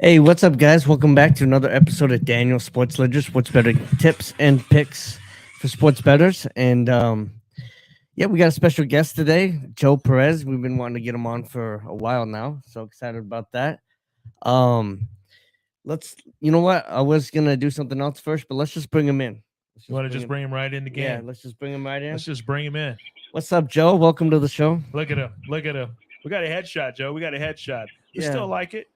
Hey, what's up, guys? Welcome back to another episode of Daniel Sports Ledger, sports betting tips and picks for sports bettors. And yeah, we got a special guest today, Joe Perez. We've been wanting to get him on for a while now. So excited about that. Um, you know what? I was gonna do something else first, but let's just bring him in. You want to just bring him right in the game? Yeah, let's just bring him right in. Let's just bring him in. What's up, Joe? Welcome to the show. Look at him. Look at him. We got a headshot, Joe. We got a headshot. We still like it.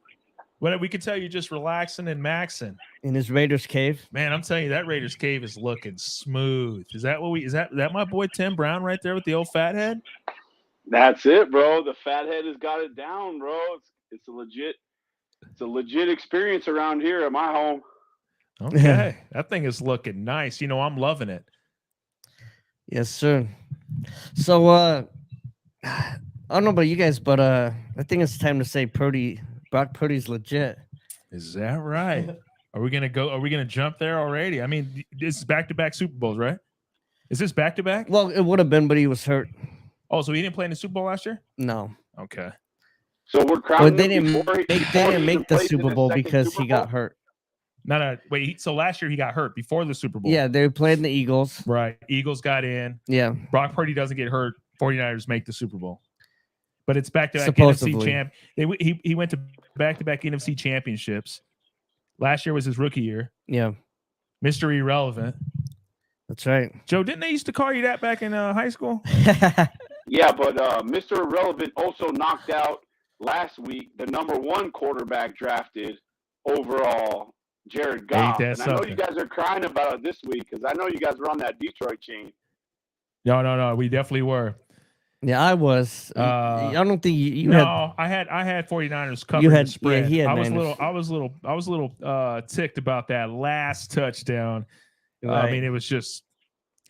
When we can tell you just relaxing and maxing in his Raiders cave. Man, I'm telling you, that Raiders cave is looking smooth. Is that my boy Tim Brown right there with the old fat head? That's it, bro. The fat head has got it down, bro. It's a legit experience around here at my home. Okay. That thing is looking nice. You know, I'm loving it. Yes, sir. So I don't know about you guys, but I think it's time to say Brock Purdy's legit. Is that right? Are we gonna jump there already? I mean, this is back-to-back Super Bowls, right? Is this back-to-back? Well, it would have been, but he was hurt. Oh, so he didn't play in the Super Bowl last year? No. Okay. So we're crowning. They didn't make the Super Bowl because he got hurt. No. Wait. So last year he got hurt before the Super Bowl. Yeah, they played the Eagles. Right. Eagles got in. Yeah. Brock Purdy doesn't get hurt. 49ers make the Super Bowl. But it's back-to-back NFC champ. He went to back-to-back NFC championships. Last year was his rookie year. Yeah. Mr. Irrelevant. That's right. Joe, didn't they used to call you that back in high school? Yeah, but Mr. Irrelevant also knocked out last week the number one quarterback drafted overall, Jared Goff. And I know you guys are crying about it this week because I know you guys were on that Detroit chain. No. We definitely were. Yeah, I was. I don't think you had. No, I had 49ers covering the spread. Yeah, I was a little ticked about that last touchdown. Right. I mean, it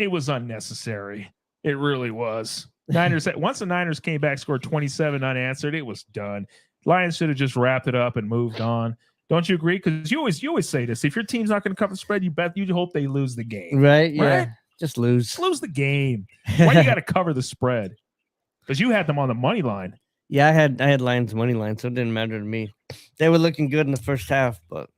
was unnecessary. It really was. Once the Niners came back, scored 27 unanswered, it was done. Lions should have just wrapped it up and moved on. Don't you agree? Because you always say this: if your team's not going to cover the spread, you hope they lose the game. Right? Yeah. Just lose. Just lose the game. Why you got to cover the spread? Because you had them on the money line. Yeah, I had Lions money line, so it didn't matter to me. They were looking good in the first half, but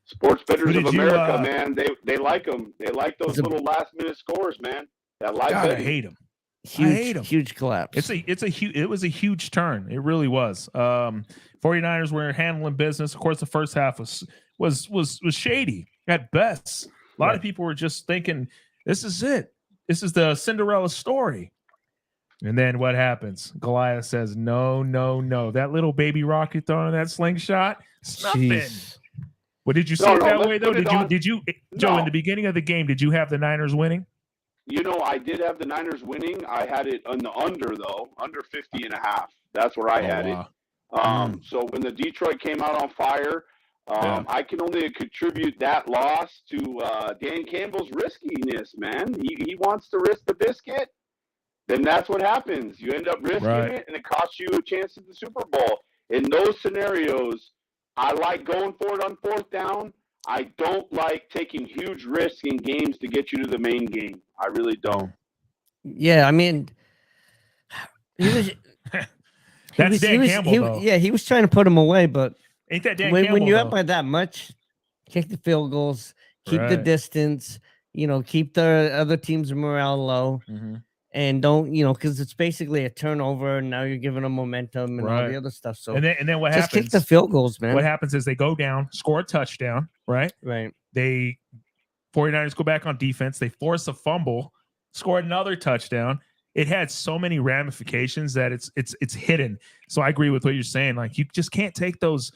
sports bettors of America, man, they like them. They like those little last minute scores, man. That live God, I hate them. Huge collapse. It was a huge turn. It really was. 49ers were handling business. Of course, the first half was shady at best. A lot of people were just thinking, this is it. This is the Cinderella story. And then what happens? Goliath says, no. That little baby rocket throwing that slingshot, it's nothing. Well, did you see it that way, though? Did you, Joe, in the beginning of the game, did you have the Niners winning? You know, I did have the Niners winning. I had it on the under, though, under 50.5. That's where I had it. So when the Detroit came out on fire, I can only contribute that loss to Dan Campbell's riskiness, man. He wants to risk the biscuit. Then that's what happens. You end up risking it, and it costs you a chance at the Super Bowl. In those scenarios, I like going for it on fourth down. I don't like taking huge risks in games to get you to the main game. I really don't. Yeah, I mean, that's Dan Campbell, though. Yeah, he was trying to put him away, but ain't that Dan Campbell, when you're though? up by that much, kick the field goals, keep the distance, keep the other team's morale low. Mm-hmm. And don't, because it's basically a turnover, and now you're giving them momentum and all the other stuff. So and then what just happens? Kick the field goals, man. What happens is they go down, score a touchdown, right? Right. 49ers go back on defense. They force a fumble, score another touchdown. It had so many ramifications that it's hidden. So I agree with what you're saying. Like, you just can't take those.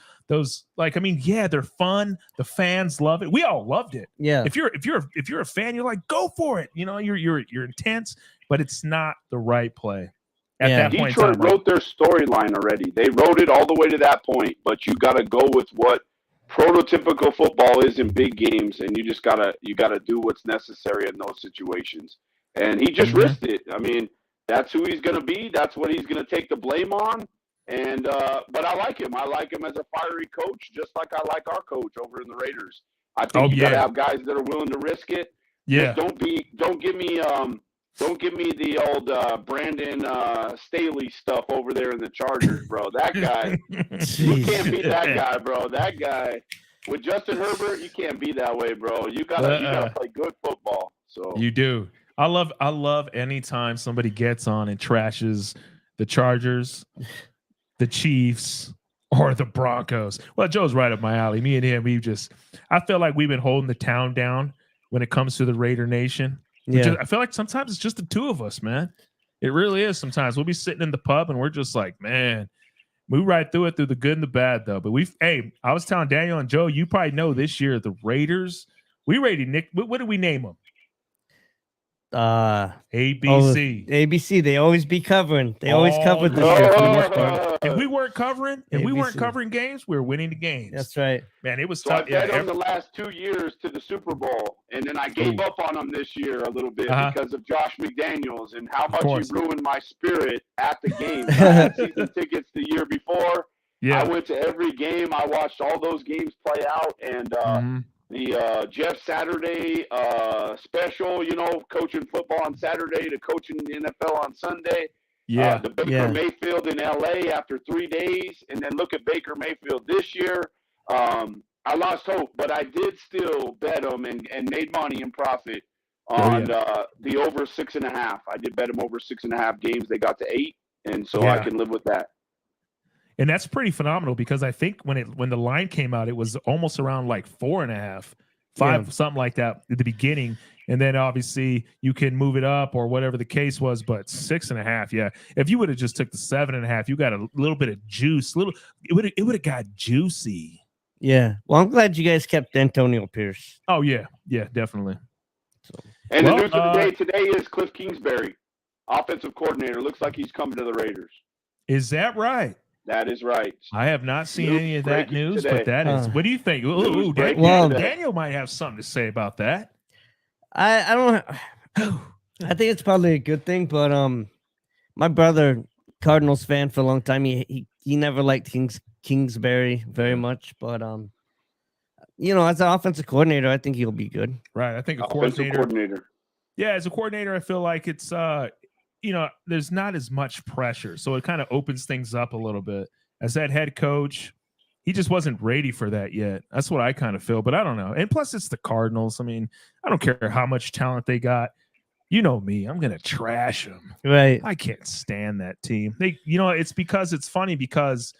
Like, I mean, yeah, they're fun. The fans love it. We all loved it. Yeah. If you're a fan, you're like, go for it. You're intense. But it's not the right play at that point. Detroit wrote their storyline already. They wrote it all the way to that point. But you got to go with what prototypical football is in big games, and you gotta do what's necessary in those situations. And he just risked it. I mean, that's who he's gonna be. That's what he's gonna take the blame on. And but I like him. I like him as a fiery coach, just like I like our coach over in the Raiders. I think you gotta have guys that are willing to risk it. Yeah. Just don't give me Don't give me the old Brandon Staley stuff over there in the Chargers, bro. That guy, you can't beat that guy, bro. That guy with Justin Herbert, you can't be that way, bro. You gotta play good football. So you do. I love anytime somebody gets on and trashes the Chargers, the Chiefs, or the Broncos. Well, Joe's right up my alley. Me and him, I feel like we've been holding the town down when it comes to the Raider Nation. Yeah. I feel like sometimes it's just the two of us, man. It really is. Sometimes we'll be sitting in the pub and we're just like, man, we ride through it, through the good and the bad, though. But I was telling Daniel and Joe, you probably know this year the Raiders. We rated Nick. What did we name them? ABC. ABC. They always be covering. They always covered this year for the most part. If we weren't covering, games, we were winning the games. That's right. Man, it was so tough. I bet them the last 2 years to the Super Bowl, and then I gave up on them this year a little bit because of Josh McDaniels and how much he ruined my spirit at the game. I had season tickets the year before. Yeah. I went to every game. I watched all those games play out, and the Jeff Saturday special, coaching football on Saturday to coaching the NFL on Sunday. Yeah. The Baker Mayfield in LA after 3 days, and then look at Baker Mayfield this year. I lost hope, but I did still bet them and made money and profit on the over 6.5. I did bet them over 6.5 games. They got to 8, and so I can live with that. And that's pretty phenomenal because I think when the line came out, it was almost around like 4.5, 5, something like that at the beginning. And then obviously you can move it up or whatever the case was, but 6.5, yeah. If you would have just took the 7.5, you got a little bit of juice. It would have got juicy. Yeah. Well, I'm glad you guys kept Antonio Pierce. Oh yeah, definitely. And the news of the day today is Cliff Kingsbury, offensive coordinator. Looks like he's coming to the Raiders. Is that right? That is right. I have not seen any of that news, but that is. What do you think? Daniel might have something to say about that. I don't. I think it's probably a good thing, but my brother, Cardinals fan for a long time, he never liked Kingsbury very much, but as an offensive coordinator, I think he'll be good. Right. I think a coordinator. Yeah, as a coordinator, I feel like it's there's not as much pressure, so it kind of opens things up a little bit. As that head coach, he just wasn't ready for that yet. That's what I kind of feel, but I don't know. And plus, it's the Cardinals. I mean, I don't care how much talent they got. You know me, I'm gonna trash them. Right. I can't stand that team. It's funny because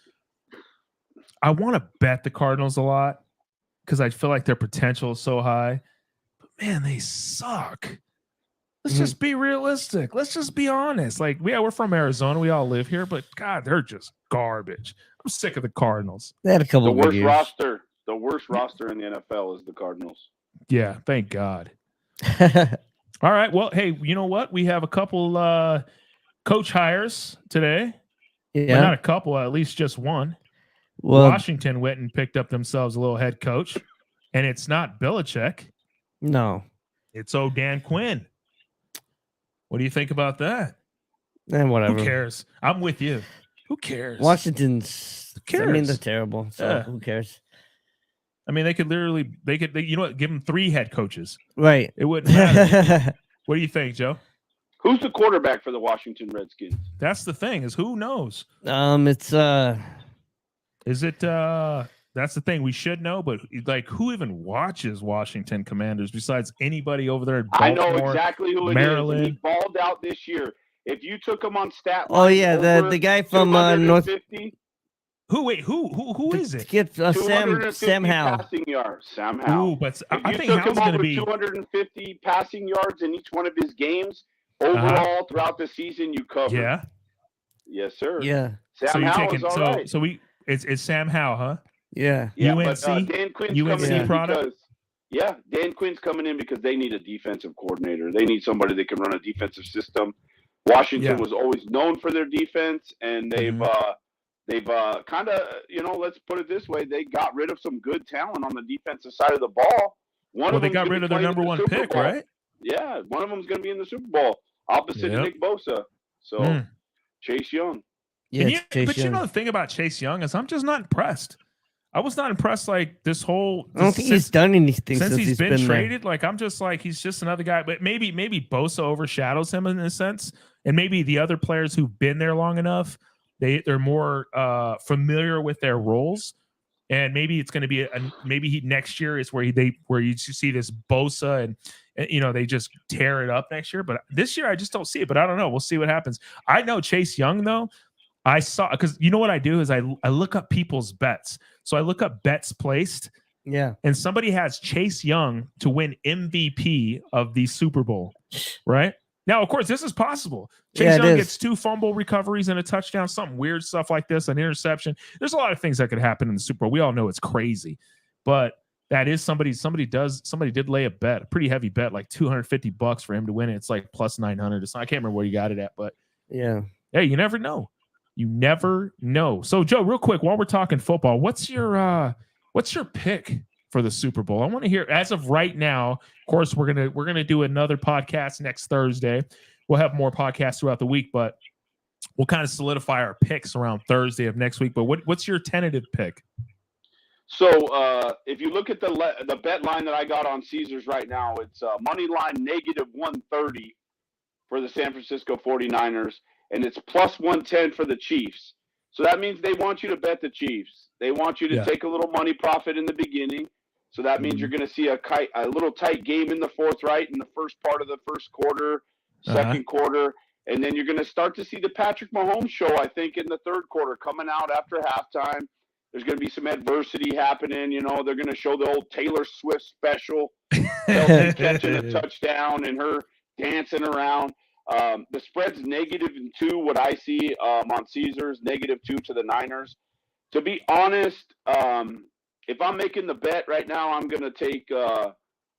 I want to bet the Cardinals a lot because I feel like their potential is so high. But man, they suck. Let's just be realistic. Let's just be honest. Like, we're from Arizona. We all live here, but God, they're just garbage. I'm sick of the Cardinals. They had a couple of good years. The worst roster in the NFL is the Cardinals. Yeah, thank God. All right. Well, hey, you know what? We have a couple coach hires today. Yeah. Well, not a couple, at least just one. Well, Washington went and picked up themselves a little head coach, and it's not Belichick. No. It's Dan Quinn. What do you think about that? And whatever. Who cares? I'm with you. Who cares? Washington's. Who cares? I mean, they're terrible. So who cares? I mean, they could you know what? Give them 3 head coaches. Right. It wouldn't matter. What do you think, Joe? Who's the quarterback for the Washington Redskins? That's the thing, is who knows? It's Is it that's the thing we should know, but like, who even watches Washington Commanders besides anybody over there in Baltimore? I know exactly who Maryland. It is. He balled out this year. If you took him on stat line, the guy from North. Who is it? Get Sam Howell. Passing yards. Sam Howell. Ooh, but I think Howell's going to be 250 passing yards in each one of his games overall throughout the season. You cover. Yeah. Yes, sir. Yeah. Sam Howell is all right. So it's Sam Howell, huh? Yeah. UNC. But, Dan Quinn's coming in because Dan Quinn's coming in because they need a defensive coordinator. They need somebody that can run a defensive system. Washington was always known for their defense, and they've kind of, let's put it this way, they got rid of some good talent on the defensive side of the ball. They got rid of their number 1 pick, right? Yeah, one of them's going to be in the Super Bowl opposite Nick Bosa. So Chase Young. Yeah, but you know the thing about Chase Young is I'm just not impressed. I was not impressed. Like this whole, I don't think he's done anything since he's been traded. there. Like I'm just like he's just another guy. But maybe Bosa overshadows him in a sense, and maybe the other players who've been there long enough, they're more familiar with their roles. And maybe it's going to be maybe next year is where you see this Bosa and they just tear it up next year. But this year I just don't see it. But I don't know. We'll see what happens. I know Chase Young though. I saw because you know what I do is I look up people's bets. So I look up bets placed. Yeah. And somebody has Chase Young to win MVP of the Super Bowl, right? Now, of course, this is possible. Chase Young gets 2 fumble recoveries and a touchdown, something weird stuff like this, an interception. There's a lot of things that could happen in the Super Bowl. We all know it's crazy, but that is somebody did lay a bet, a pretty heavy bet, like $250 for him to win it. It's like plus 900. I can't remember where you got it at, but yeah, you never know. You never know. So, Joe, real quick, while we're talking football, what's your pick for the Super Bowl? I want to hear as of right now. Of course, we're gonna do another podcast next Thursday. We'll have more podcasts throughout the week, but we'll kind of solidify our picks around Thursday of next week. But what's your tentative pick? So if you look at the bet line that I got on Caesars right now, it's money line negative 130 for the San Francisco 49ers, and it's plus 110 for the Chiefs. So that means they want you to bet the Chiefs. They want you to take a little money profit in the beginning. So that means you're going to see a little tight game in the fourth, right, in the first part of the first quarter, second quarter. And then you're going to start to see the Patrick Mahomes show, I think, in the third quarter coming out after halftime. There's going to be some adversity happening. They're going to show the old Taylor Swift special, catching a touchdown and her dancing around. The spread's -2, what I see on Caesars, -2 to the Niners. To be honest, if I'm making the bet right now, I'm going to take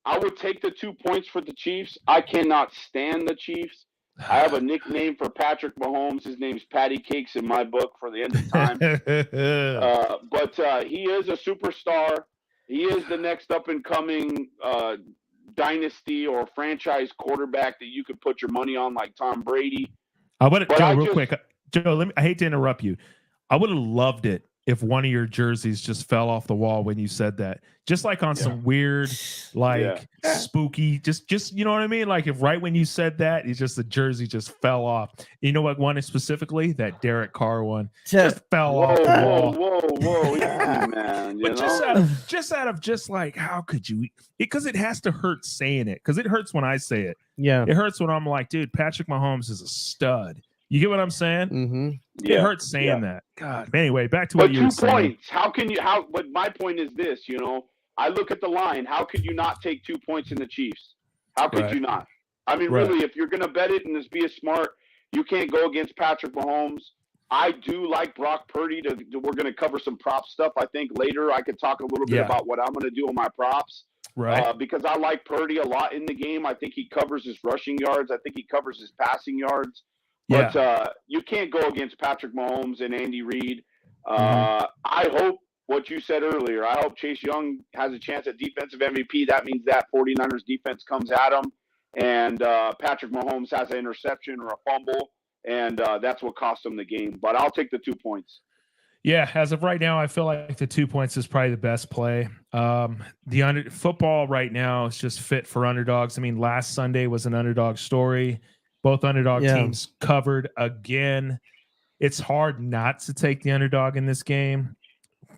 I would take the 2 points for the Chiefs. I cannot stand the Chiefs. I have a nickname for Patrick Mahomes. His name's Patty Cakes in my book for the end of time. But he is a superstar. He is the next up-and-coming dynasty or franchise quarterback that you could put your money on, like Tom Brady. Quick, Joe. I hate to interrupt you. I would have loved it if one of your jerseys just fell off the wall when you said that, just like on some weird, spooky, just you know what I mean? Like if right when you said that, the jersey just fell off. You know what one is specifically? That Derek Carr one just fell off the wall. Whoa, easy, man. But just out of like, how could you? Because it has to hurt saying it. Because it hurts when I say it. Yeah, it hurts when I'm like, dude, Patrick Mahomes is a stud. You get what I'm saying? Mm-hmm. It hurts saying that. God. Anyway, back to what you were saying. 2 points. How can you? But my point is this. I look at the line. How could you not take 2 points in the Chiefs? How could you not? I mean, really, if you're going to bet it and just be a smart, you can't go against Patrick Mahomes. I do like Brock Purdy. We're going to cover some prop stuff. I think later I could talk a little bit about what I'm going to do on my props. Right. Because I like Purdy a lot in the game. I think he covers his rushing yards. I think he covers his passing yards. But you can't go against Patrick Mahomes and Andy Reid. I hope what you said earlier. I hope Chase Young has a chance at defensive MVP. That means that 49ers defense comes at him, and Patrick Mahomes has an interception or a fumble, and that's what cost him the game. But I'll take the 2 points. Yeah, as of right now, I feel like the 2 points is probably the best play. Football right now is just fit for underdogs. I mean, last Sunday was an underdog story. Both underdog teams covered again. It's hard not to take the underdog in this game.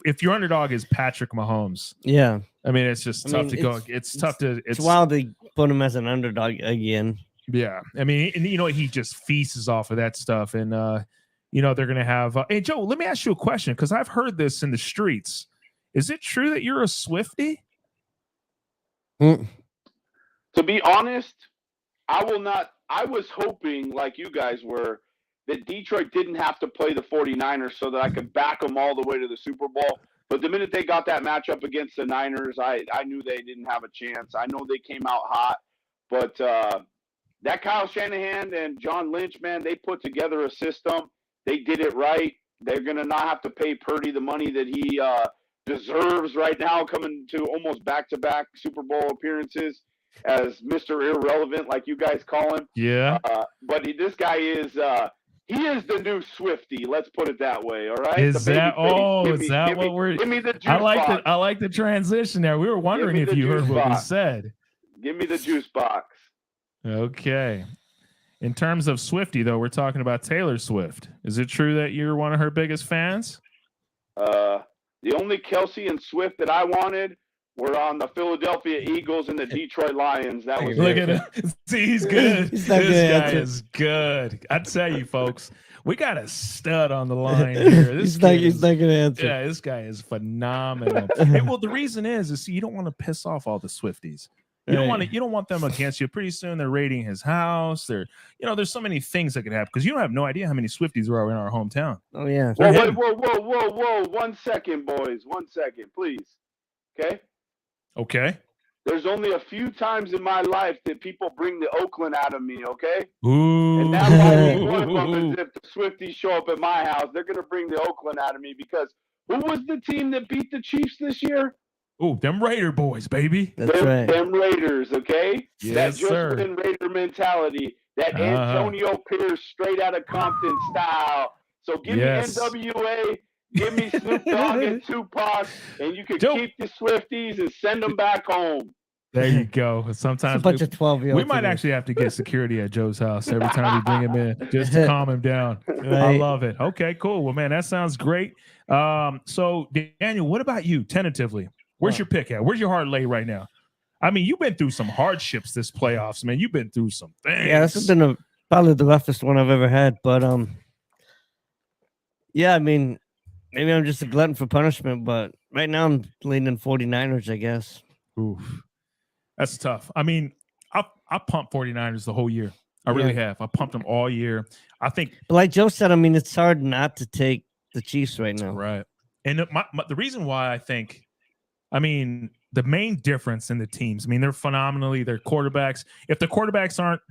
If your underdog is Patrick Mahomes, I mean, it's just tough to go. It's tough to. It's wild to put him as an underdog again. Yeah, I mean, and he just feasts off of that stuff, and they're gonna have. Hey, Joe, let me ask you a question because I've heard this in the streets. Is it true that you're a Swiftie? To be honest, I will not. I was hoping, like you guys were, that Detroit didn't have to play the 49ers so that I could back them all the way to the Super Bowl. But the minute they got that matchup against the Niners, I knew they didn't have a chance. I know they came out hot, but that Kyle Shanahan and John Lynch, man, they put together a system. They did it right. They're going to not have to pay Purdy the money that he deserves right now, coming to almost back-to-back Super Bowl appearances as Mr. Irrelevant, like you guys call him. Yeah. But this guy is He is the new Swifty. Let's put it that way. All right. Is that Give what me the juice I like box. I like the transition there. We were wondering if you heard what we said. Give me the juice box. Okay. In terms of Swifty, though, we're talking about Taylor Swift. Is it true that you're one of her biggest fans? The only Kelsey and Swift that I wanted were on the Philadelphia Eagles and the Detroit Lions. That was Look at him. See, he's good. This guy is good. I tell you, folks, we got a stud on the line here. He's not going to answer. Yeah, this guy is phenomenal. Hey, well, the reason is you don't want to piss off all the Swifties. You don't want them against you. Pretty soon they're raiding his house. There's so many things that could happen because you don't have no idea how many Swifties are in our hometown. Oh yeah. Whoa. 1 second, boys. 1 second, please. Okay. There's only a few times in my life that people bring the Oakland out of me, okay? Ooh. And that might be one of them is if the Swifties show up at my house, they're going to bring the Oakland out of me because who was the team that beat the Chiefs this year? Oh, them Raider boys, baby. That's right. Them Raiders, okay? Yes, that just Raider mentality, that Antonio Pierce straight out of Compton style. So give me NWA, give me Snoop Dogg and Tupac, and you can keep the Swifties and send them back home. There you go. Sometimes it's a bunch of 12-year-olds. We might actually have to get security at Joe's house every time we bring him in just to calm him down. Right. I love it. Okay, cool. Well, man, that sounds great. So, Daniel, what about you, tentatively? Where's your pick at? Where's your heart lay right now? I mean, you've been through some hardships this playoffs, man. You've been through some things. Yeah, this has been probably the roughest one I've ever had. But, yeah, I mean, maybe I'm just a glutton for punishment, but right now I'm leaning 49ers, I guess. Oof. That's tough. I mean, I pumped 49ers the whole year. I really have. I pumped them all year. I think. But like Joe said, I mean, it's hard not to take the Chiefs right now. Right. And the reason why I mean, the main difference in the teams, I mean, they're quarterbacks. If the quarterbacks aren't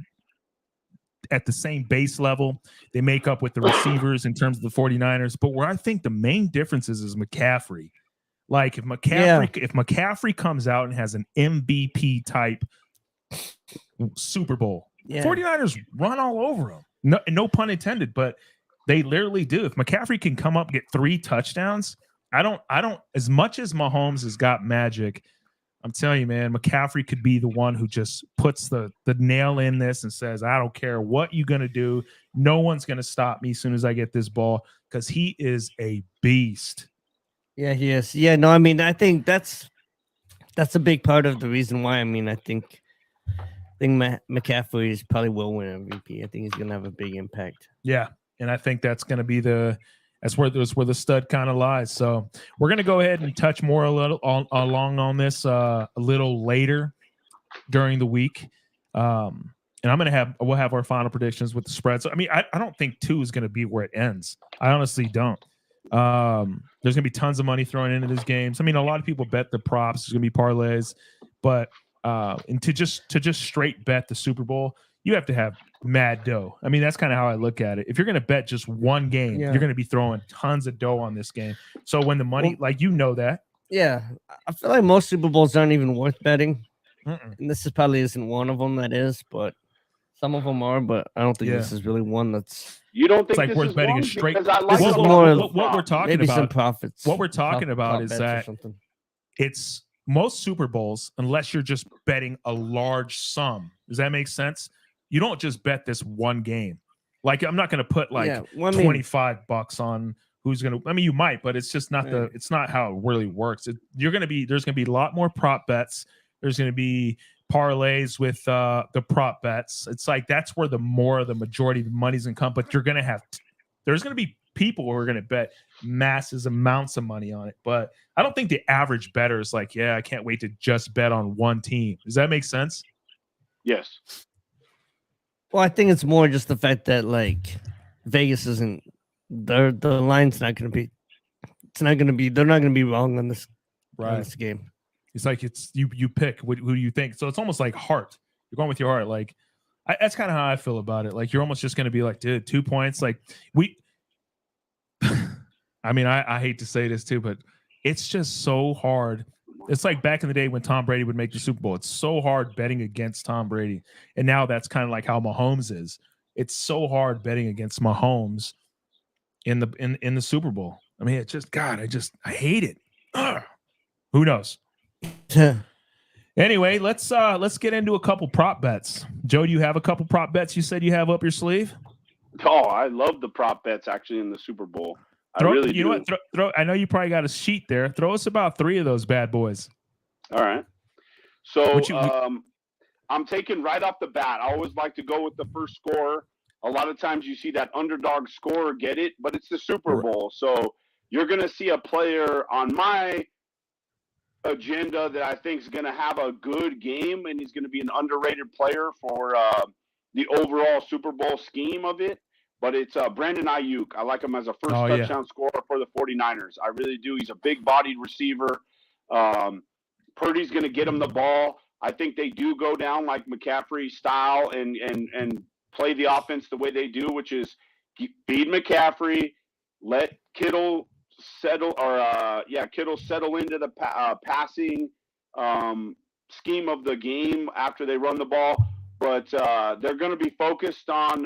at the same base level, they make up with the receivers in terms of the 49ers. But where I think the main difference is McCaffrey. Like if McCaffrey comes out and has an MVP type Super Bowl, 49ers run all over him. No pun intended, but they literally do. If McCaffrey can come up and get 3 touchdowns, I don't as much as Mahomes has got magic, I'm telling you, man, McCaffrey could be the one who just puts the nail in this and says, I don't care what you're going to do. No one's going to stop me as soon as I get this ball because he is a beast. Yeah, he is. Yeah, no, I mean, I think that's a big part of the reason why. I mean, I think McCaffrey probably will win MVP. I think he's going to have a big impact. Yeah, and I think that's going to be that's where the stud kind of lies. So we're going to go ahead and touch more along on this a little later during the week. And we'll have our final predictions with the spread. So, I mean, I don't think 2 is going to be where it ends. I honestly don't. There's going to be tons of money thrown into these games. I mean, a lot of people bet the props. There's going to be parlays, but and to just straight bet the Super Bowl, you have to have mad dough. I mean, that's kind of how I look at it. If you're going to bet just one game, you're going to be throwing tons of dough on this game. So when the money, that. Yeah. I feel like most Super Bowls aren't even worth betting. And this probably isn't one of them that is, but some of them are, but I don't think this is really one that's. You don't think it's like this worth is betting one? a straight. What we're talking maybe about. Some profits. What we're talking about is that it's most Super Bowls, unless you're just betting a large sum. Does that make sense? You don't just bet this one game. Like I'm not going to put $25 on who's going to. I mean, you might, but it's just not it's not how it really works. There's going to be a lot more prop bets. There's going to be parlays with the prop bets. It's like that's where the majority of the money's going to come. But there's going to be people who are going to bet massive amounts of money on it. But I don't think the average bettor is like, I can't wait to just bet on one team. Does that make sense? Yes. Well, I think it's more just the fact that like Vegas isn't the line's not going to be. It's not going to be. They're not going to be wrong on this. On this game. It's like it's you pick who do you think. So it's almost like heart. You're going with your heart. Like that's kind of how I feel about it. Like you're almost just going to be like, dude, 2 points. Like I mean, I hate to say this too, but it's just so hard. It's like back in the day when Tom Brady would make the Super Bowl. It's so hard betting against Tom Brady. And now that's kind of like how Mahomes is. it's so hard betting against Mahomes in the Super Bowl. I mean, it's just God. I hate it. Ugh. Who knows? Anyway, let's get into a couple prop bets. Joe, do you have a couple prop bets you said you have up your sleeve? Oh, I love the prop bets actually in the Super Bowl. I really do. Know what? Throw. I know you probably got a sheet there. Throw us about 3 of those bad boys. All right. So I'm taking right off the bat. I always like to go with the first score. A lot of times you see that underdog score get it, but it's the Super Bowl. So you're going to see a player on my agenda that I think is going to have a good game, and he's going to be an underrated player for the overall Super Bowl scheme of it. But it's Brandon Ayuk. I like him as a first touchdown scorer for the 49ers. I really do. He's a big-bodied receiver. Purdy's going to get him the ball. I think they do go down like McCaffrey style and play the offense the way they do, which is feed McCaffrey, let Kittle settle into the passing scheme of the game after they run the ball. But they're going to be focused on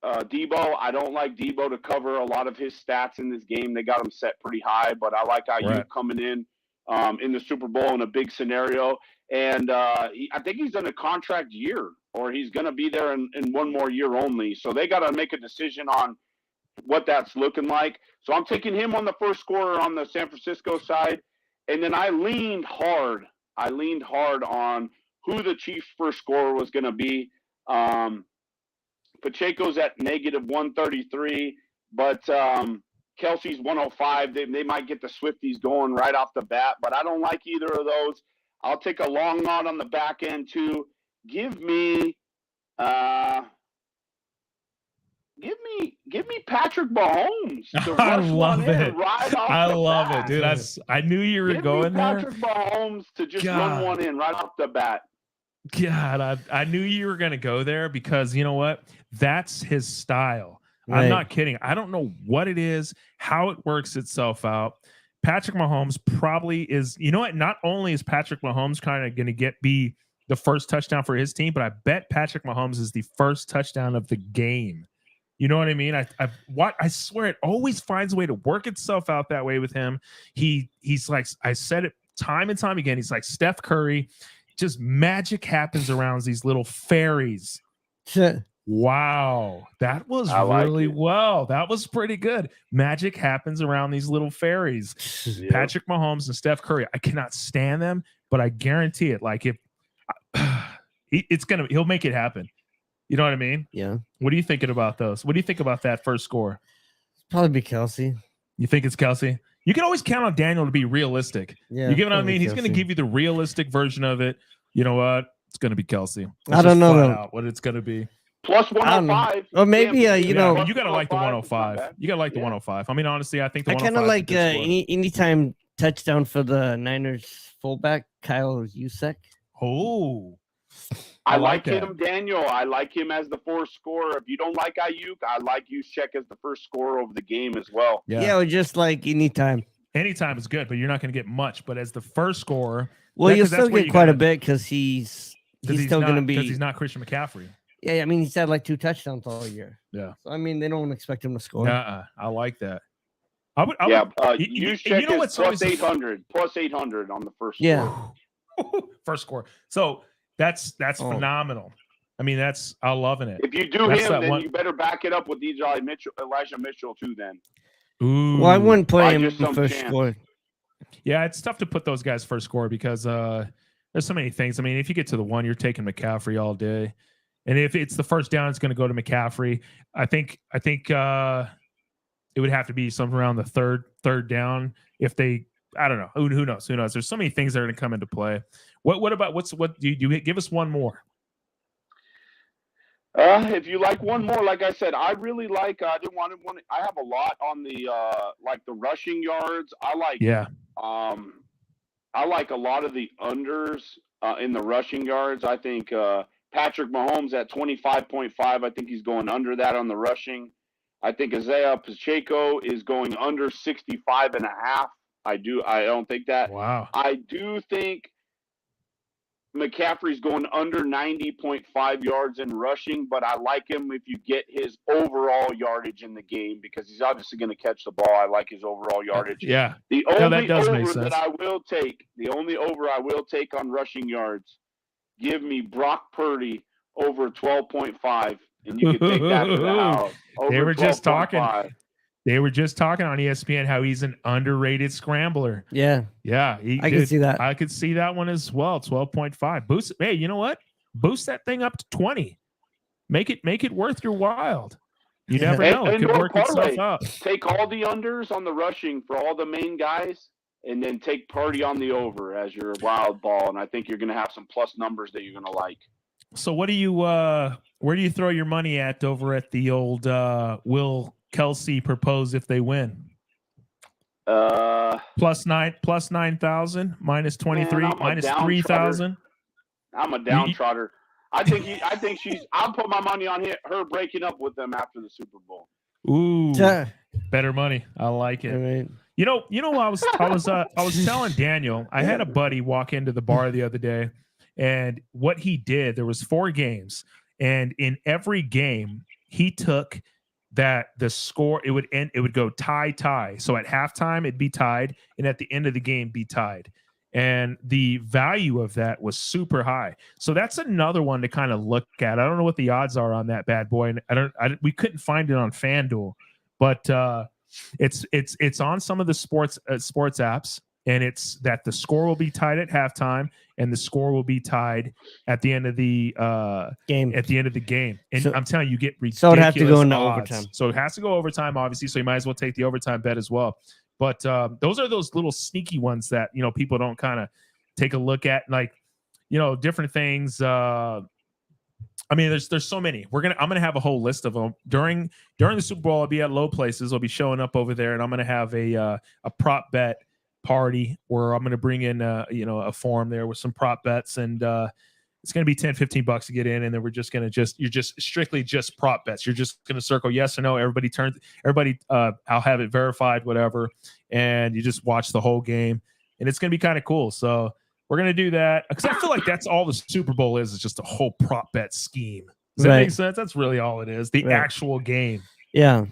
Debo. I don't like Debo to cover a lot of his stats in this game. They got him set pretty high, but I like Ayuk coming in the Super Bowl in a big scenario. And I think he's in a contract year, or he's going to be there in one more year only. So they got to make a decision on what that's looking like. So I'm taking him on the first scorer on the San Francisco side. And then I leaned hard on who the Chiefs' first scorer was going to be. Pacheco's at -133, but Kelsey's 105. They might get the Swifties going right off the bat, but I don't like either of those. I'll take a long nod on the back end too. Give me Patrick Mahomes. I love it. Right off I the love bat. it, dude. I knew you were going there. Patrick Mahomes to just run one in right off the bat. God, I knew you were going to go there because you know what? That's his style. Right. I'm not kidding. I don't know what it is, how it works itself out. Patrick Mahomes probably is, you know what? Not only is Patrick Mahomes kind of going to be the first touchdown for his team, but I bet Patrick Mahomes is the first touchdown of the game. You know what I mean? I swear it always finds a way to work itself out that way with him. He's like, I said it time and time again. He's like Steph Curry. Just magic happens around these little fairies. Wow, that was well. That was pretty good. Magic happens around these little fairies. Yeah. Patrick Mahomes and Steph Curry. I cannot stand them, but I guarantee it. Like he'll make it happen. You know what I mean? Yeah. What are you thinking about those? What do you think about that first score? Probably be Kelsey. You think it's Kelsey? You can always count on Daniel to be realistic. Yeah, you get what I mean? He's going to give you the realistic version of it. You know what? It's going to be Kelsey. I don't know what it's going to be. Plus 105. Or maybe, you got to like the 105. You got to like the 105. I mean, honestly, I think the 105. I kind of like anytime touchdown for the Niners fullback, Kyle Juszczyk. Oh. I like him, Daniel. I like him as the fourth scorer. If you don't like Ayuk, I like Juszczyk as the first scorer of the game as well. Yeah, or just like anytime. Anytime is good, but you're not going to get much. But as the first scorer, well, you'll still get quite a bit because he's still going to be. Because he's not Christian McCaffrey. Yeah, I mean, he's had like 2 touchdowns all year. Yeah. So, I mean, they don't expect him to score. I like that. Juszczyk is plus 800. Plus 800 on the first score. First score. So that's phenomenal. I mean, I'm loving it. If you do him, then you better back it up with Elijah Mitchell too then. Ooh. Well, I wouldn't play him first score. Yeah, it's tough to put those guys first score because there's so many things. I mean, if you get to the 1, you're taking McCaffrey all day. And if it's the first down, it's going to go to McCaffrey. I think it would have to be somewhere around the third down. If they, I don't know, who knows? There's so many things that are going to come into play. What about what do you give us one more? If you like one more, like I said, I really like. I didn't want one. I have a lot on the like the rushing yards. I like a lot of the unders in the rushing yards. I think Patrick Mahomes at 25.5. I think he's going under that on the rushing. I think Isaiah Pacheco is going under 65.5. I don't think that. Wow. I do think McCaffrey's going under 90.5 yards in rushing, but I like him if you get his overall yardage in the game because he's obviously going to catch the ball. I like his overall yardage. Yeah. The only that does make over sense. that I will take, on rushing yards, give me Brock Purdy over 12.5, and you can take that to the house. They were just talking. 12.5. They were just talking on ESPN how he's an underrated scrambler. Yeah. Yeah. I can see that. I could see that one as well. 12.5. Boost. Hey, you know what? Boost that thing up to 20. Make it worth your while. You never know. It could work itself out. Take all the unders on the rushing for all the main guys, and then take Purdy on the over as your wild ball. And I think you're going to have some plus numbers that you're going to like. So what do you where do you throw your money at over at the old Will Kelsey propose if they win? Plus 9,000, minus 23, minus 3,000. I'm a downtrotter. I think I'll put my money on her breaking up with them after the Super Bowl. Ooh, better money. I like it. Right. You know, I was telling Daniel, I had a buddy walk into the bar the other day, and what he did, there was 4 games, and in every game he took that the score, it would go tie. So at halftime it'd be tied, and at the end of the game be tied. And the value of that was super high. So that's another one to kind of look at. I don't know what the odds are on that bad boy, and we couldn't find it on FanDuel, but it's on some of the sports apps, and it's that the score will be tied at halftime and the score will be tied at the end of the game. At the end of the game, and So, I'm telling you, get ridiculous. So it has to go into odds. overtime. So it has to go overtime, obviously. So you might as well take the overtime bet as well. But those are those little sneaky ones that people don't kind of take a look at, like different things. I mean, there's so many. I'm gonna have a whole list of them during the Super Bowl. I'll be at low places. I'll be showing up over there, and I'm gonna have a prop bet party where I'm gonna bring in a form there with some prop bets, and it's gonna be $10-15 to get in, and then we're just gonna you're just strictly just prop bets. You're just gonna circle yes or no. Everybody I'll have it verified, whatever, and you just watch the whole game, and it's gonna be kind of cool. So we're going to do that because I feel like that's all the Super Bowl is just a whole prop bet scheme. Does that make sense? That's really all it is. The actual game. Yeah.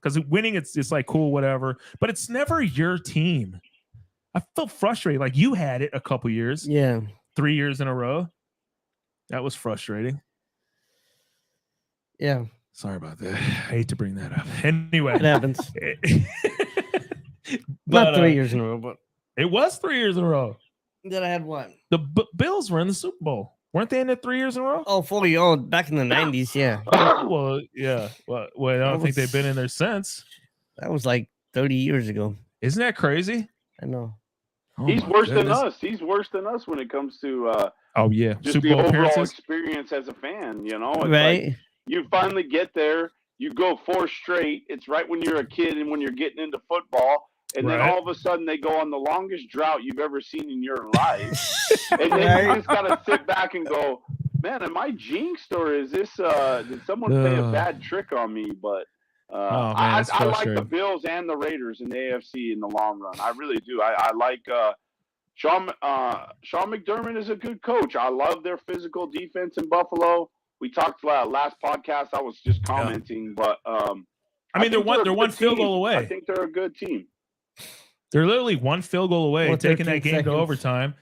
Because winning, it's like cool, whatever, but it's never your team. I felt frustrated. Like you had it a couple years. Yeah. 3 years in a row. That was frustrating. Yeah. Sorry about that. I hate to bring that up. Anyway. It happens. But, not 3 years in a row, but. It was 3 years in a row. Then I had what? The Bills were in the Super Bowl. Weren't they in it 3 years in a row? Oh, fully. Oh, back in the 90s, yeah. Well, yeah. Well, I don't think they've been in there since. That was like 30 years ago. Isn't that crazy? I know. Oh, he's worse than us. He's worse than us when it comes to just Super the Bowl overall appearances? Experience as a fan. It's right? like you finally get there. You go 4 straight. It's right when you're a kid and when you're getting into football. And then all of a sudden they go on the longest drought you've ever seen in your life. And then you just got to sit back and go, man, am I jinxed or is this did someone play a bad trick on me? But I like the Bills and the Raiders in the AFC in the long run. I really do. I like Sean McDermott is a good coach. I love their physical defense in Buffalo. We talked last podcast. I was just commenting, but I mean, they're one field goal away. I think they're a good team. They're literally one field goal away, taking that game to overtime,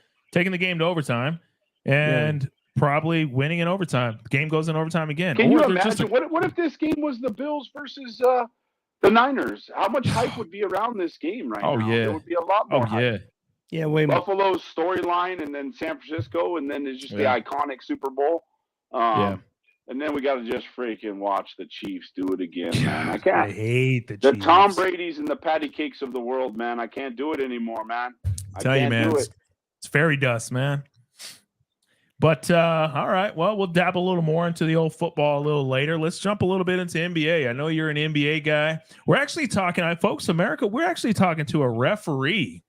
and probably winning in overtime. The game goes in overtime again. Can you imagine? What if this game was the Bills versus the Niners? How much hype would be around this game right now? Yeah. There would be a lot more hype. Yeah, way more. Buffalo's storyline, and then San Francisco, and then it's just the iconic Super Bowl. And then we got to just freaking watch the Chiefs do it again, man. I can't. I hate the Chiefs. The Tom Brady's and the patty cakes of the world, man. I can't do it anymore, man. I tell you, man, it's fairy dust, man. But all right, well, we'll dab a little more into the old football a little later. Let's jump a little bit into NBA. I know you're an NBA guy. We're actually talking, folks, America, we're actually talking to a referee.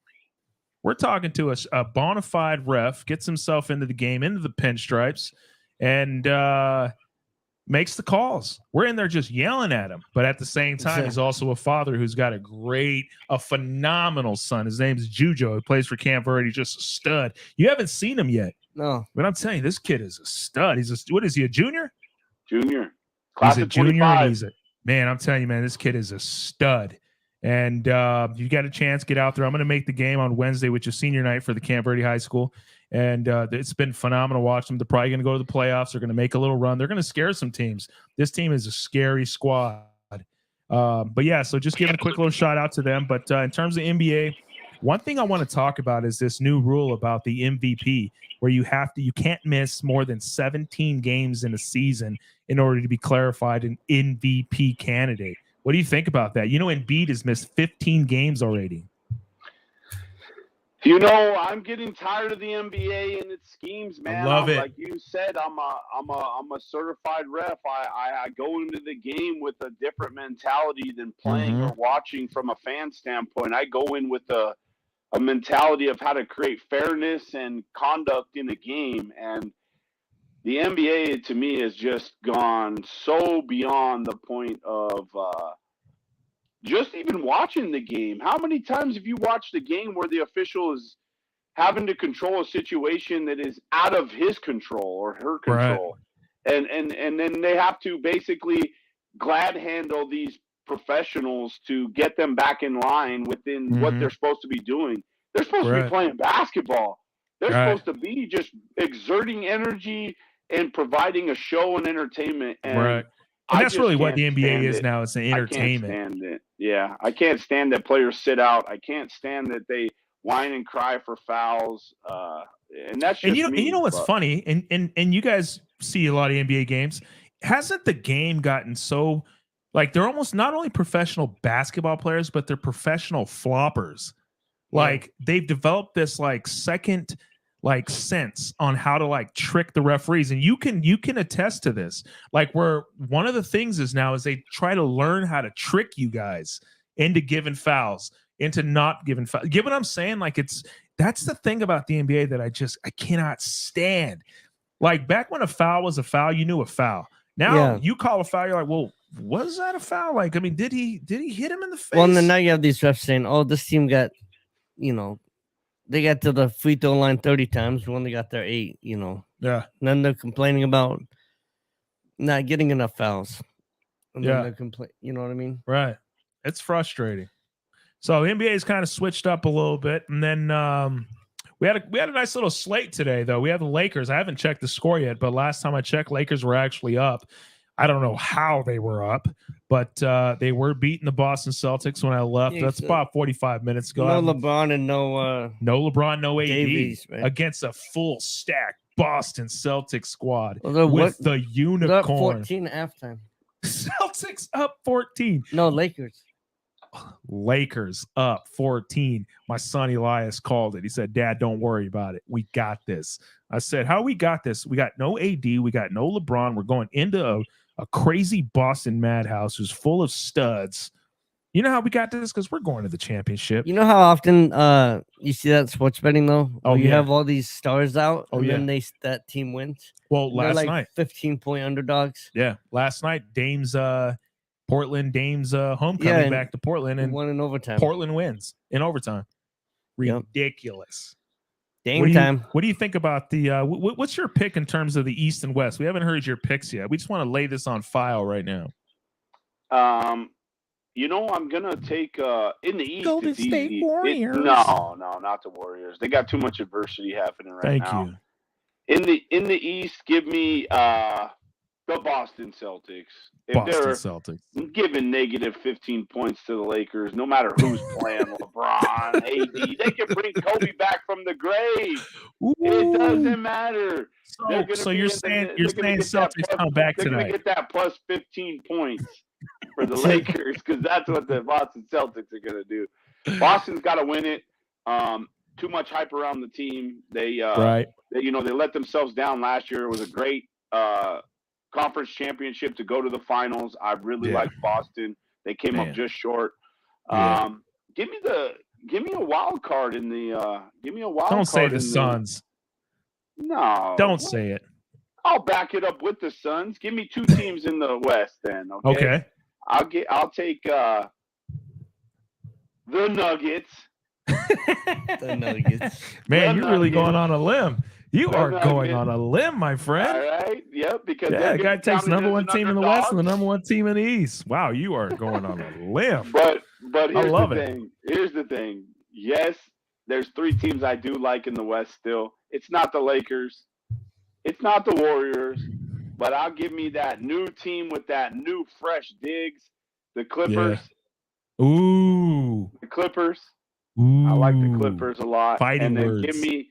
We're talking to a bona fide ref, gets himself into the game, into the pinstripes, and makes the calls. We're in there just yelling at him. But at the same time, he's also a father who's got a phenomenal son. His name's Jujo. He plays for Camp Verde. Just a stud. You haven't seen him yet. No. But I'm telling you, this kid is a stud. What is he, a junior? Junior. Class He's a of junior, 25. and man, I'm telling you, man, this kid is a stud. And you got a chance, get out there. I'm going to make the game on Wednesday, which is senior night for the Camp Verde High School. And it's been phenomenal watching them. They're probably going to go to the playoffs. They're going to make a little run. They're going to scare some teams. This team is a scary squad. But yeah, so just giving a quick little shout out to them. But in terms of NBA, one thing I want to talk about is this new rule about the MVP, where you can't miss more than 17 games in a season in order to be clarified an MVP candidate. What do you think about that? Embiid has missed 15 games already. I'm getting tired of the NBA and its schemes, man. I love it. Like you said, I'm a certified ref. I go into the game with a different mentality than playing or watching from a fan standpoint. I go in with a mentality of how to create fairness and conduct in a game. And the NBA, to me, has just gone so beyond the point of just even watching the game. How many times have you watched a game where the official is having to control a situation that is out of his control or her control? Right. And then they have to basically glad handle these professionals to get them back in line within what they're supposed to be doing. They're supposed to be playing basketball. They're supposed to be just exerting energy and providing a show and entertainment. And And that's really what the NBA is now. It's an entertainment. I can't stand it. Yeah, I can't stand that players sit out. I can't stand that they whine and cry for fouls. And that's just and you know what's funny? And you guys see a lot of NBA games. Hasn't the game gotten so like they're almost not only professional basketball players, but they're professional floppers. Like they've developed this like second like sense on how to like trick the referees. And you can attest to this. Like where one of the things is now is they try to learn how to trick you guys into giving fouls, into not giving fouls. Get what I'm saying? Like that's the thing about the NBA that I cannot stand. Like back when a foul was a foul, you knew a foul. Now you call a foul, you're like, well, was that a foul? Like, I mean, did he hit him in the face? Well, and then now you have these refs saying, oh, this team got, they got to the free throw line 30 times. We only got there 8, Yeah. And then they're complaining about not getting enough fouls. And then they're you know what I mean? Right. It's frustrating. So NBA has kind of switched up a little bit. And then we had a nice little slate today, though. We have the Lakers. I haven't checked the score yet, but last time I checked, Lakers were actually up. I don't know how they were up, but they were beating the Boston Celtics when I left. That's about 45 minutes ago. No LeBron and no LeBron, no AD Davies, against a full stack Boston Celtics squad with the unicorn. Up 14 halftime. Celtics up 14. No, Lakers. Lakers up 14. My son Elias called it. He said, Dad, don't worry about it. We got this. I said, how we got this? We got no AD. We got no LeBron. We're going into a crazy Boston madhouse who's full of studs. You know how we got this? Because we're going to the championship. You know how often you see that sports betting, though? You have all these stars out, and then that team wins. Well, last night. 15-point underdogs. Yeah. Last night, Portland Dame's homecoming back to Portland and won in overtime. Portland wins in overtime. Ridiculous. Dame time. What do you think about the what's your pick in terms of the East and West? We haven't heard your picks yet. We just want to lay this on file right now. I'm gonna take in the East. Golden State Warriors. No, not the Warriors. They got too much adversity happening right now. Thank you. In the East, give me the Boston Celtics. If they're giving negative 15 points to the Lakers, no matter who's playing, LeBron, AD, they can bring Kobe back from the grave. Ooh. It doesn't matter. So you're saying Celtics come back tonight? They're going to get that plus 15 points for the Lakers because that's what the Boston Celtics are going to do. Boston's got to win it. Too much hype around the team. They let themselves down last year. It was a great conference championship to go to the finals. I really like Boston. They came up just short. Give me a wild card in the Don't say the Suns. No. Don't say it. I'll back it up with the Suns. Give me 2 teams in the West then, okay? I'll take the Nuggets. The Nuggets. Man, you're really going on a limb. You are going on a limb, my friend. All right. Yep. Because the guy takes the number one team in the West and the number one team in the East. Wow, you are going on a limb. But here's the thing. Here's the thing. Yes, there's 3 teams I do like in the West still. It's not the Lakers. It's not the Warriors. But I'll give me that new team with that new fresh digs. The Clippers. Yeah. Ooh. The Clippers. Ooh. I like the Clippers a lot. Fighting words. Give me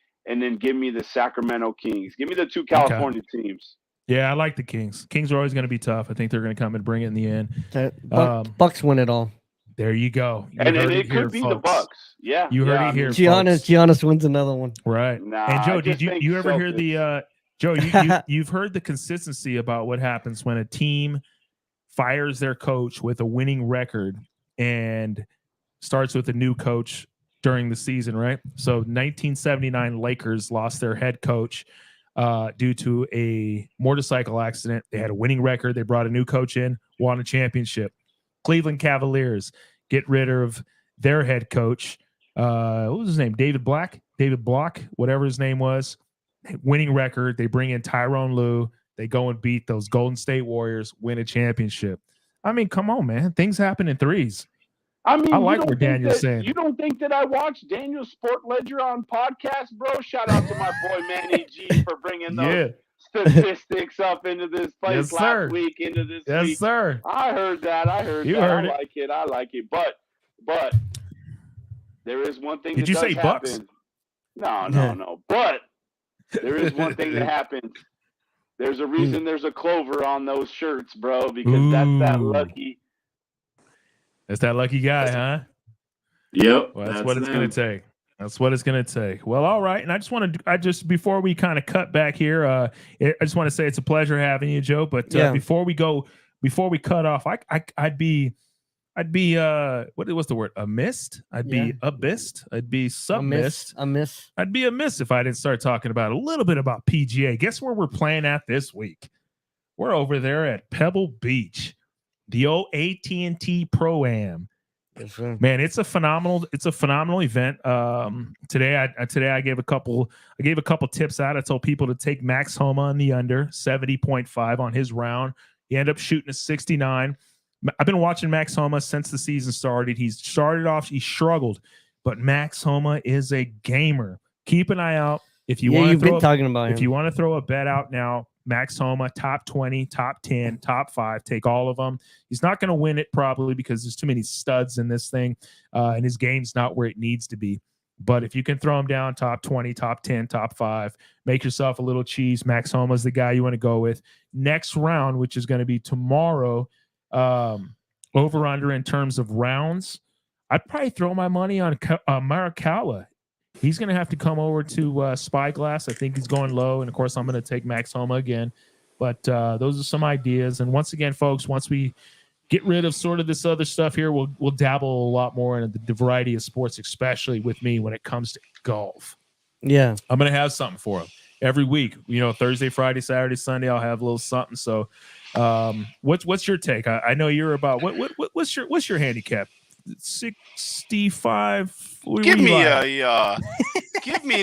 the Sacramento Kings. Give me the 2 California teams. Yeah, I like the Kings. Kings are always going to be tough. I think they're going to come and bring it in the end. Bucks win it all. There you go. And it could be the Bucks. Yeah. You heard it here. Giannis wins another one. Right. Nah, and Joe, did you ever hear the Joe, you've heard the consistency about what happens when a team fires their coach with a winning record and starts with a new coach during the season, right? So 1979 Lakers lost their head coach due to a motorcycle accident. They had a winning record. They brought a new coach in, won a championship. Cleveland Cavaliers get rid of their head coach. What was his name? David Block, whatever his name was. Winning record. They bring in Tyronn Lue. They go and beat those Golden State Warriors, win a championship. I mean, come on, man. Things happen in threes. I mean, I like what Daniel's saying. You don't think that I watched Daniel's Sport Ledger on podcast, bro? Shout out to my boy Manny G for bringing those statistics up into this place last week, into this week. Yes, sir. I heard that. I heard it. I like it. But there is one thing. Did you say Bucks? No. But there is one thing that happens. There's a reason there's a clover on those shirts, bro, because that's that lucky. That's that lucky guy, huh? Yep. Well, that's what it's going to take. That's what it's going to take. Well, all right. And I just before we kind of cut back here, I just want to say it's a pleasure having you, Joe. But before we cut off, I'd be what was the word? Amissed? I'd be abyssed. I'd be submissed. I'd be amiss if I didn't start talking about a little bit about PGA. Guess where we're playing at this week? We're over there at Pebble Beach, the old AT&T Pro-Am. Yes, sir. Man, it's a phenomenal event. Today I gave a couple tips out. I told people to take Max Homa on the under 70.5 on his round. He ended up shooting a 69. I've been watching Max Homa since the season started. He struggled, but Max Homa is a gamer. Keep an eye out if you want to throw a bet out now. Max Homa, top 20, top 10, top 5, take all of them. He's not going to win it probably because there's too many studs in this thing, and his game's not where it needs to be. But if you can throw him down top 20, top 10, top 5, make yourself a little cheese. Max Homa's the guy you want to go with. Next round, which is going to be tomorrow, over under in terms of rounds, I'd probably throw my money on Marikawa. He's going to have to come over to Spyglass. I think he's going low. And, of course, I'm going to take Max Homa again. But those are some ideas. And once again, folks, once we get rid of sort of this other stuff here, we'll dabble a lot more in the variety of sports, especially with me when it comes to golf. Yeah. I'm going to have something for him every week. Thursday, Friday, Saturday, Sunday, I'll have a little something. So what's your take? I know you're about what's your handicap? 65. Give me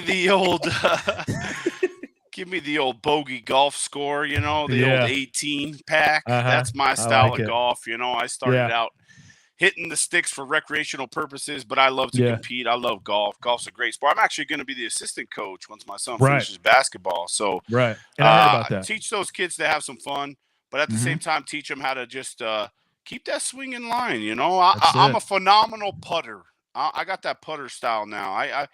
the old bogey golf score, the old 18 pack. That's my style of golf. I started out hitting the sticks for recreational purposes, but I love to compete. I love golf. Golf's a great sport. I'm actually going to be the assistant coach once my son finishes basketball. So and I heard about that. Teach those kids to have some fun, but at the same time, teach them how to just keep that swing in line. I'm a phenomenal putter. I got that putter style now. I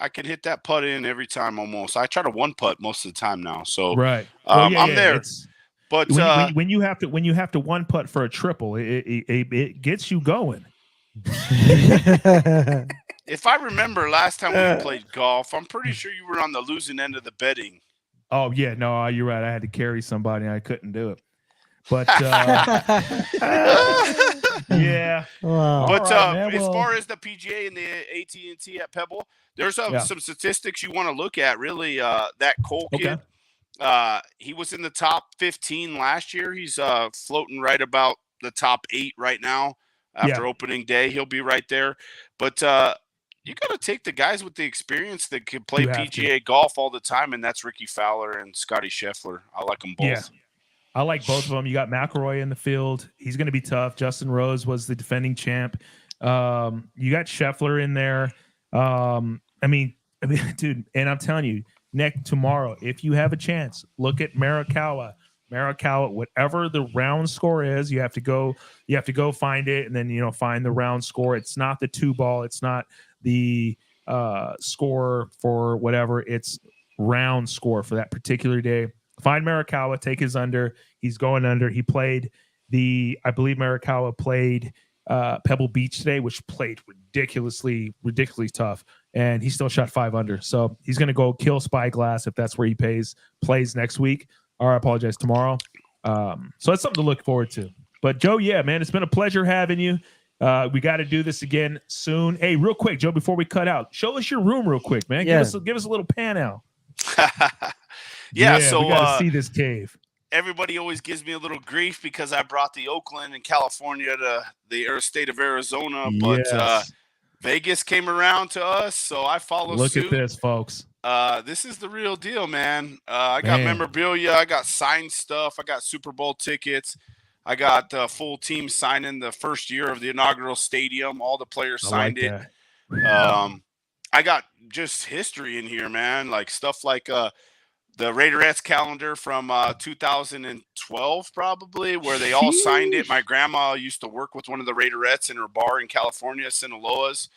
can hit that putt in every time almost. I try to one putt most of the time now. So I'm there. But when you have to one putt for a triple, it gets you going. If I remember last time we played golf, I'm pretty sure you were on the losing end of the betting. Oh yeah, no, you're right. I had to carry somebody, and I couldn't do it. But yeah. Wow. But as far as the PGA and the AT&T at Pebble, there's some statistics you want to look at. Really, that Cole kid, he was in the top 15 last year. He's floating right about the top 8 right now. After opening day, he'll be right there. But you got to take the guys with the experience that can play PGA golf all the time, and that's Ricky Fowler and Scotty Scheffler. I like them both. Yeah. I like both of them. You got McIlroy in the field. He's going to be tough. Justin Rose was the defending champ. You got Scheffler in there. I mean, dude, and I'm telling you, Nick, tomorrow, if you have a chance, look at Morikawa, whatever the round score is, you have to go find it, and then find the round score. It's not the 2-ball, it's not the score for whatever, it's round score for that particular day. Find Morikawa, take his under. He's going under. He played I believe Morikawa played Pebble Beach today, which played ridiculously tough, and he still shot 5 under. So he's going to go kill Spyglass if that's where he plays next week. Or I apologize, tomorrow. So that's something to look forward to. But Joe, yeah, man, it's been a pleasure having you. We got to do this again soon. Hey, real quick, Joe, before we cut out, show us your room real quick, man. Yeah. Give us a little pan out. So we got to see this cave. Everybody always gives me a little grief because I brought the Oakland and California to the state of Arizona, but Vegas came around to us, so I followed suit. Look at this, folks. This is the real deal, man. I got memorabilia. I got signed stuff. I got Super Bowl tickets. I got the full team signing the first year of the inaugural stadium. All the players signed it. I got just history in here, man. Like stuff like the Raiderettes calendar from 2012, probably, where they all signed it. My grandma used to work with one of the Raiderettes in her bar in California, Sinaloa's.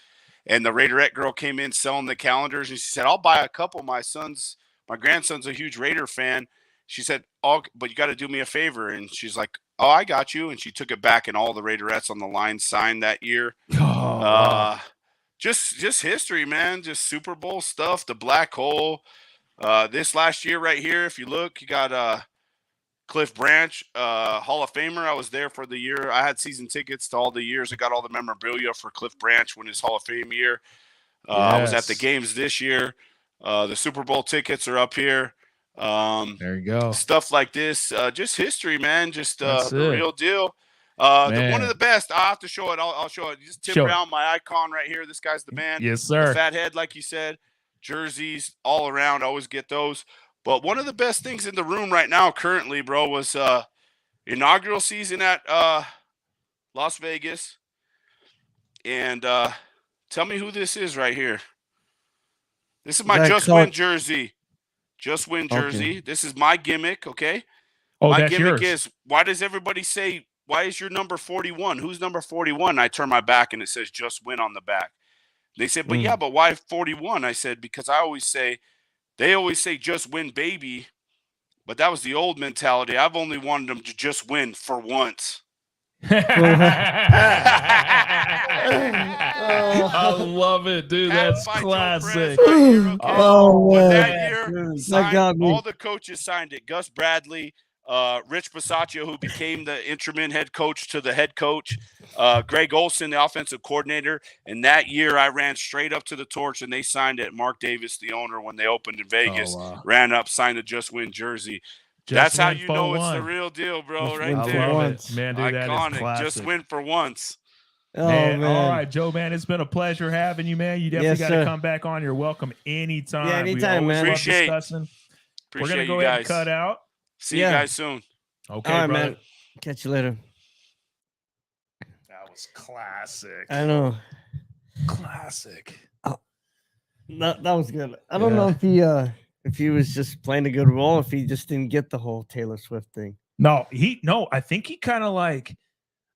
And the Raiderette girl came in selling the calendars, and she said, I'll buy a couple. My grandson's a huge Raider fan. She said, but you got to do me a favor. And she's like, oh, I got you. And she took it back, and all the Raiderettes on the line signed that year. Just history, man. Just Super Bowl stuff, the black hole. This last year right here, if you look, you got Cliff Branch, Hall of Famer. I was there for the year. I had season tickets to all the years. I got all the memorabilia for Cliff Branch when his Hall of Fame year. I was at the games this year. The Super Bowl tickets are up here. There you go. Stuff like this. Just history, man. Just the real deal. One of the best. I'll have to show it. I'll show it. Just Tim Brown, my icon right here. This guy's the man. Yes, sir. The fat head, like you said. Jerseys all around. I always get those. But one of the best things in the room right now currently, bro, was inaugural season at Las Vegas. And tell me who this is right here. This is my Just Win jersey. Just Win jersey. Okay. This is my gimmick, okay? My gimmick is, why does everybody say, why is your number 41? Who's number 41? I turn my back and it says Just Win on the back. They said, but but why 41? I said, because they always say just win, baby. But that was the old mentality. I've only wanted them to just win for once. I love it, dude. That's classic. Right here, okay? Oh, man. That year, all the coaches signed it. Gus Bradley, Rich Bisaccia, who became the interim head coach to the head coach, Greg Olson, the offensive coordinator. And that year I ran straight up to the torch and they signed it. Mark Davis, the owner, when they opened in Vegas, ran up, signed a Just Win jersey. That's how you know it's the real deal, bro, right there. I love it. Man, dude, that is classic. Just win for once. Man, all right, Joe, man, it's been a pleasure having you, man. You definitely got to come back on. You're welcome anytime. Yeah, anytime, man. Appreciate We're going to go ahead and cut out. See you guys soon. Okay, all right, man. Catch you later. That was classic. I know. Classic. Oh, that was good. I don't know if he was just playing a good role, if he just didn't get the whole Taylor Swift thing. No, I think he kind of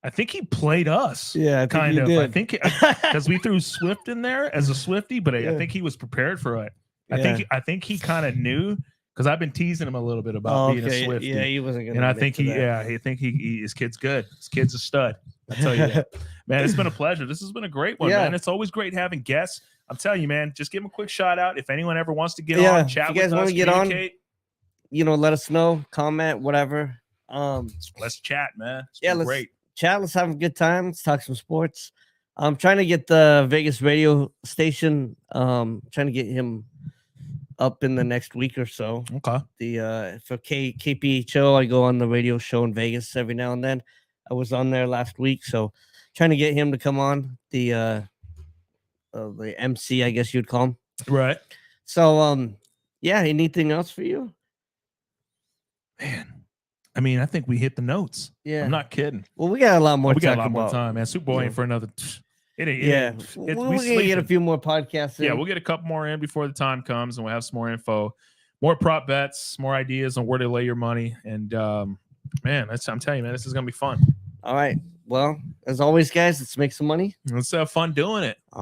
I think he played us. Yeah, kind of. I think because we threw Swift in there as a Swiftie, but I think he was prepared for it. I think he kind of knew, because I've been teasing him a little bit about being a Swiftie. Yeah, he wasn't gonna. And I think his kid's good. His kid's a stud. I tell you that. Man, it's been a pleasure. This has been a great one, man. It's always great having guests. I'm telling you, man, just give him a quick shout out. If anyone ever wants to get on, chat with us. If you guys want to get on, let us know, comment, whatever. Let's chat, man. Let's great. Chat. Let's have a good time. Let's talk some sports. I'm trying to get the Vegas radio station. Trying to get him up in the next week or so. Okay. For KPHO, I go on the radio show in Vegas every now and then. I was on there last week, so trying to get him to come on. the MC, I guess you'd call him. Right. So, yeah. Anything else for you? Man, I mean, I think we hit the notes. Yeah, I'm not kidding. Well, we got a lot more. We got a lot more time, man. Super Bowl ain't for another. We're gonna get a few more podcasts in. Yeah, we'll get a couple more in before the time comes, and we'll have some more info, more prop bets, more ideas on where to lay your money. And man, I'm telling you, man, this is gonna be fun. All right. Well, as always, guys, let's make some money. Let's have fun doing it.